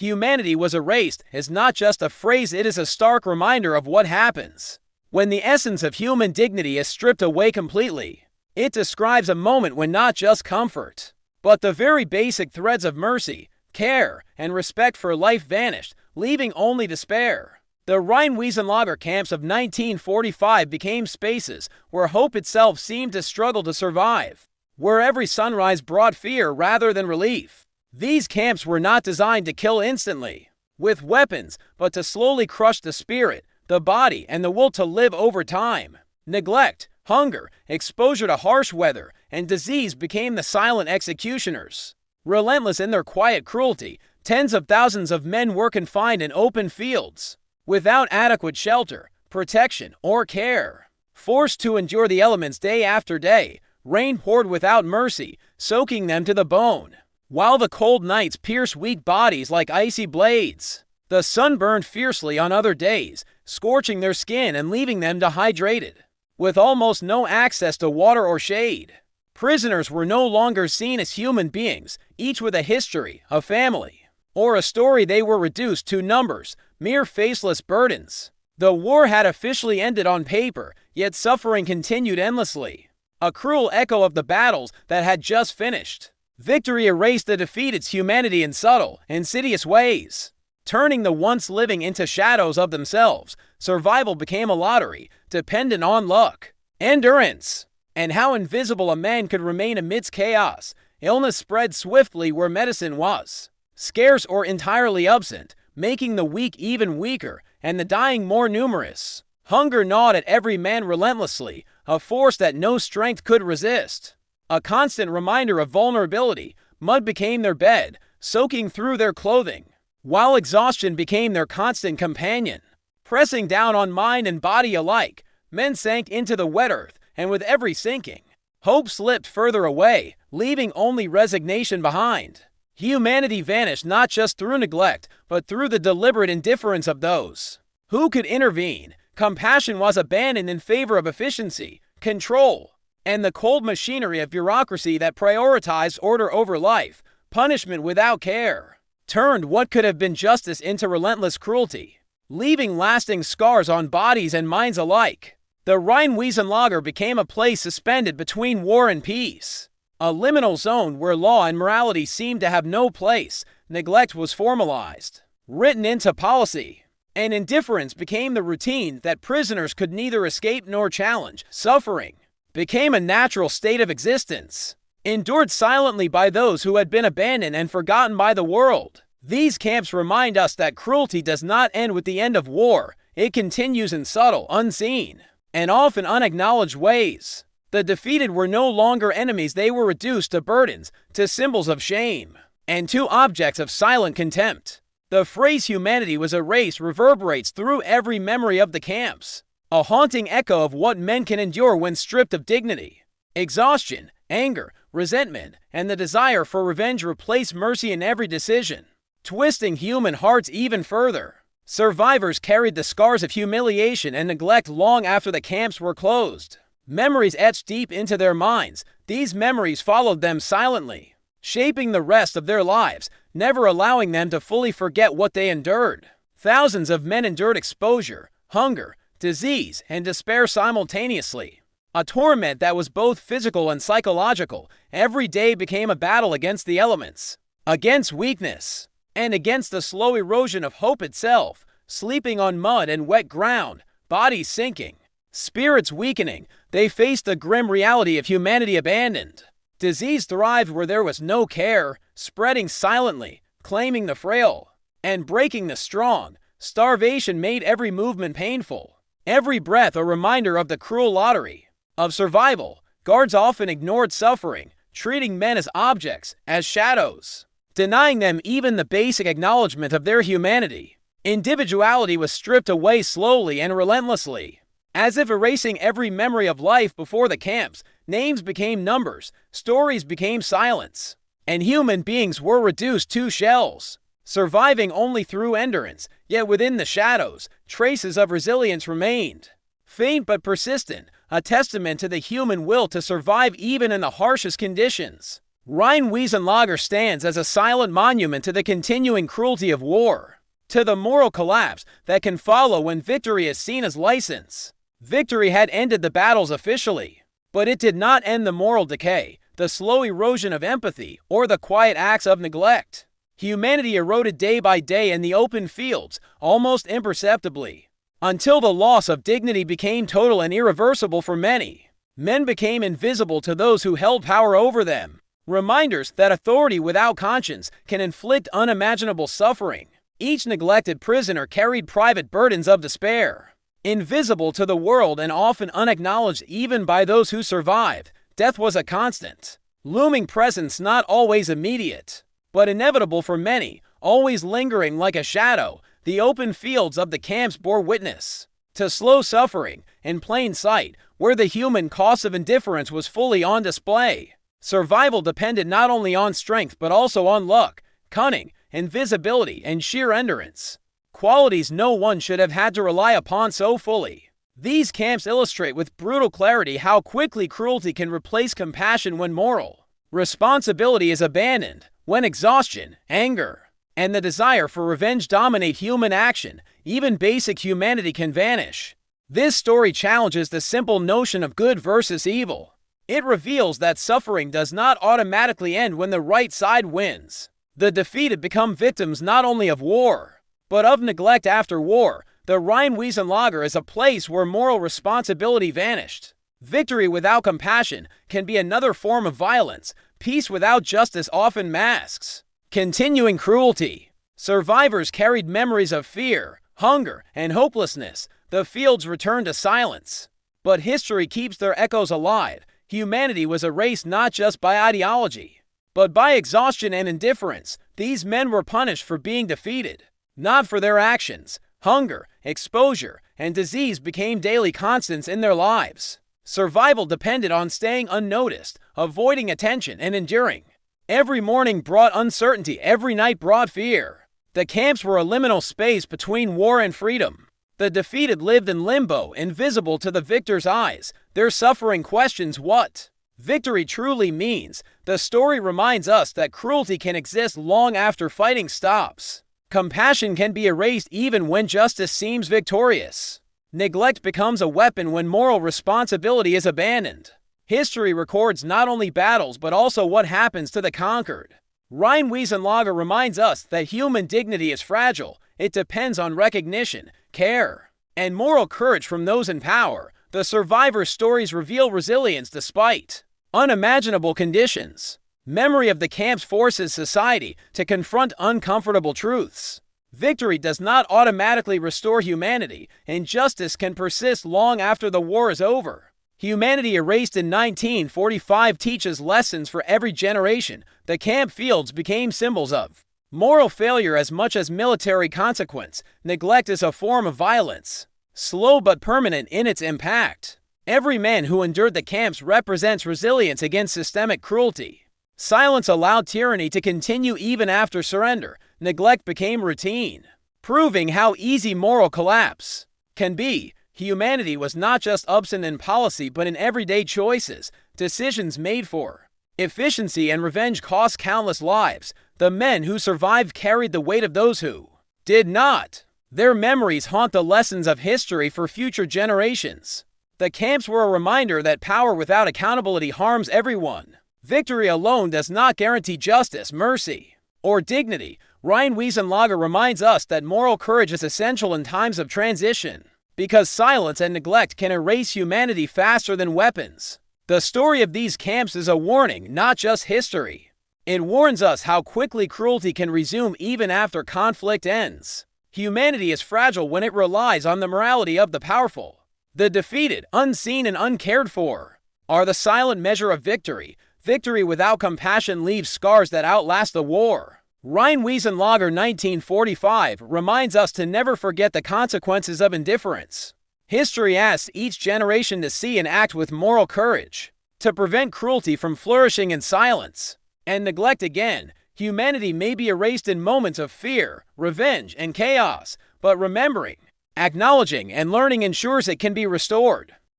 humanity was erased is not just a phrase, it is a stark reminder of what happens when the essence of human dignity is stripped away completely. It describes a moment when not just comfort, but the very basic threads of mercy, care, and respect for life vanished, leaving only despair. The Rheinwiesenlager camps of 1945 became spaces where hope itself seemed to struggle to survive, where every sunrise brought fear rather than relief. These camps were not designed to kill instantly, with weapons, but to slowly crush the spirit, the body, and the will to live over time. Neglect, hunger, exposure to harsh weather, and disease became the silent executioners. Relentless in their quiet cruelty, tens of thousands of men were confined in open fields, without adequate shelter, protection, or care. Forced to endure the elements day after day, rain poured without mercy, soaking them to the bone, while the cold nights pierced weak bodies like icy blades. The sun burned fiercely on other days, scorching their skin and leaving them dehydrated, with almost no access to water or shade. Prisoners were no longer seen as human beings, each with a history, a family, or a story. They were reduced to numbers, mere faceless burdens. The war had officially ended on paper, yet suffering continued endlessly, a cruel echo of the battles that had just finished. Victory erased the defeated's humanity in subtle, insidious ways, turning the once living into shadows of themselves. Survival became a lottery, dependent on luck, endurance, and how invisible a man could remain amidst chaos. Illness spread swiftly where medicine was scarce or entirely absent, making the weak even weaker and the dying more numerous. Hunger gnawed at every man relentlessly, a force that no strength could resist. A constant reminder of vulnerability, mud became their bed, soaking through their clothing, while exhaustion became their constant companion. Pressing down on mind and body alike, men sank into the wet earth, and with every sinking, hope slipped further away, leaving only resignation behind. Humanity vanished not just through neglect, but through the deliberate indifference of those who could intervene. Compassion was abandoned in favor of efficiency, control, and the cold machinery of bureaucracy that prioritized order over life. Punishment without care turned what could have been justice into relentless cruelty, leaving lasting scars on bodies and minds alike. The Rheinwiesenlager became a place suspended between war and peace, a liminal zone where law and morality seemed to have no place. Neglect was formalized, written into policy, and indifference became the routine that prisoners could neither escape nor challenge. Suffering became a natural state of existence, endured silently by those who had been abandoned and forgotten by the world. These camps remind us that cruelty does not end with the end of war. It continues in subtle, unseen, and often unacknowledged ways. The defeated were no longer enemies. They were reduced to burdens, to symbols of shame, and to objects of silent contempt. The phrase humanity was erased reverberates through every memory of the camps, a haunting echo of what men can endure when stripped of dignity. Exhaustion, anger, resentment, and the desire for revenge replace mercy in every decision, twisting human hearts even further. Survivors carried the scars of humiliation and neglect long after the camps were closed. Memories etched deep into their minds. These memories followed them silently, shaping the rest of their lives, never allowing them to fully forget what they endured. Thousands of men endured exposure, hunger, disease, and despair simultaneously, a torment that was both physical and psychological. Every day became a battle against the elements, against weakness, and against the slow erosion of hope itself. Sleeping on mud and wet ground, bodies sinking, spirits weakening, they faced the grim reality of humanity abandoned. Disease thrived where there was no care, spreading silently, claiming the frail, and breaking the strong. Starvation made every movement painful, every breath a reminder of the cruel lottery of survival. Guards often ignored suffering, treating men as objects, as shadows, denying them even the basic acknowledgement of their humanity. Individuality was stripped away slowly and relentlessly, as if erasing every memory of life before the camps. Names became numbers, stories became silence, and human beings were reduced to shells, surviving only through endurance. Yet within the shadows, traces of resilience remained, faint but persistent, a testament to the human will to survive even in the harshest conditions. Rheinwiesenlager stands as a silent monument to the continuing cruelty of war, to the moral collapse that can follow when victory is seen as license. Victory had ended the battles officially, but it did not end the moral decay, the slow erosion of empathy, or the quiet acts of neglect. Humanity eroded day by day in the open fields, almost imperceptibly, until the loss of dignity became total and irreversible for many. Men became invisible to those who held power over them, reminders that authority without conscience can inflict unimaginable suffering. Each neglected prisoner carried private burdens of despair. Invisible to the world and often unacknowledged even by those who survived, death was a constant, looming presence not always immediate, but inevitable for many, always lingering like a shadow. The open fields of the camps bore witness to slow suffering in plain sight, where the human cost of indifference was fully on display. Survival depended not only on strength but also on luck, cunning, invisibility, and sheer endurance, qualities no one should have had to rely upon so fully. These camps illustrate with brutal clarity how quickly cruelty can replace compassion when moral responsibility is abandoned, when exhaustion, anger, and the desire for revenge dominate human action. Even basic humanity can vanish. This story challenges the simple notion of good versus evil. It reveals that suffering does not automatically end when the right side wins. The defeated become victims not only of war, but of neglect after war. The Rheinwiesenlager is a place where moral responsibility vanished. Victory without compassion can be another form of violence. Peace without justice often masks continuing cruelty. Survivors carried memories of fear, hunger, and hopelessness. The fields returned to silence, but history keeps their echoes alive. Humanity was erased not just by ideology, but by exhaustion and indifference. These men were punished for being defeated, not for their actions. Hunger, exposure, and disease became daily constants in their lives. Survival depended on staying unnoticed, avoiding attention, and enduring. Every morning brought uncertainty, every night brought fear. The camps were a liminal space between war and freedom. The defeated lived in limbo, invisible to the victor's eyes. Their suffering questions what victory truly means. The story reminds us that cruelty can exist long after fighting stops. Compassion can be erased even when justice seems victorious. Neglect becomes a weapon when moral responsibility is abandoned. History records not only battles but also what happens to the conquered. Rheinwiesenlager reminds us that human dignity is fragile. It depends on recognition, care, and moral courage from those in power. The survivors' stories reveal resilience despite unimaginable conditions. Memory of the camps forces society to confront uncomfortable truths. Victory does not automatically restore humanity. Injustice can persist long after the war is over. Humanity erased in 1945 teaches lessons for every generation. The camp fields became symbols of moral failure as much as military consequence. Neglect is a form of violence, slow but permanent in its impact. Every man who endured the camps represents resilience against systemic cruelty. Silence allowed tyranny to continue even after surrender. Neglect became routine, proving how easy moral collapse can be. Humanity was not just absent in policy but in everyday choices. Decisions made for efficiency and revenge cost countless lives. The men who survived carried the weight of those who did not. Their memories haunt the lessons of history for future generations. The camps were a reminder that power without accountability harms everyone. Victory alone does not guarantee justice, mercy, or dignity. Rheinwiesenlager reminds us that moral courage is essential in times of transition, because silence and neglect can erase humanity faster than weapons. The story of these camps is a warning, not just history. It warns us how quickly cruelty can resume even after conflict ends. Humanity is fragile when it relies on the morality of the powerful. The defeated, unseen and uncared for, are the silent measure of victory. Victory without compassion leaves scars that outlast the war. Rheinwiesenlager 1945 reminds us to never forget the consequences of indifference. History asks each generation to see and act with moral courage, to prevent cruelty from flourishing in silence and neglect again. Humanity may be erased in moments of fear, revenge, and chaos, but remembering, acknowledging, and learning ensures it can be restored.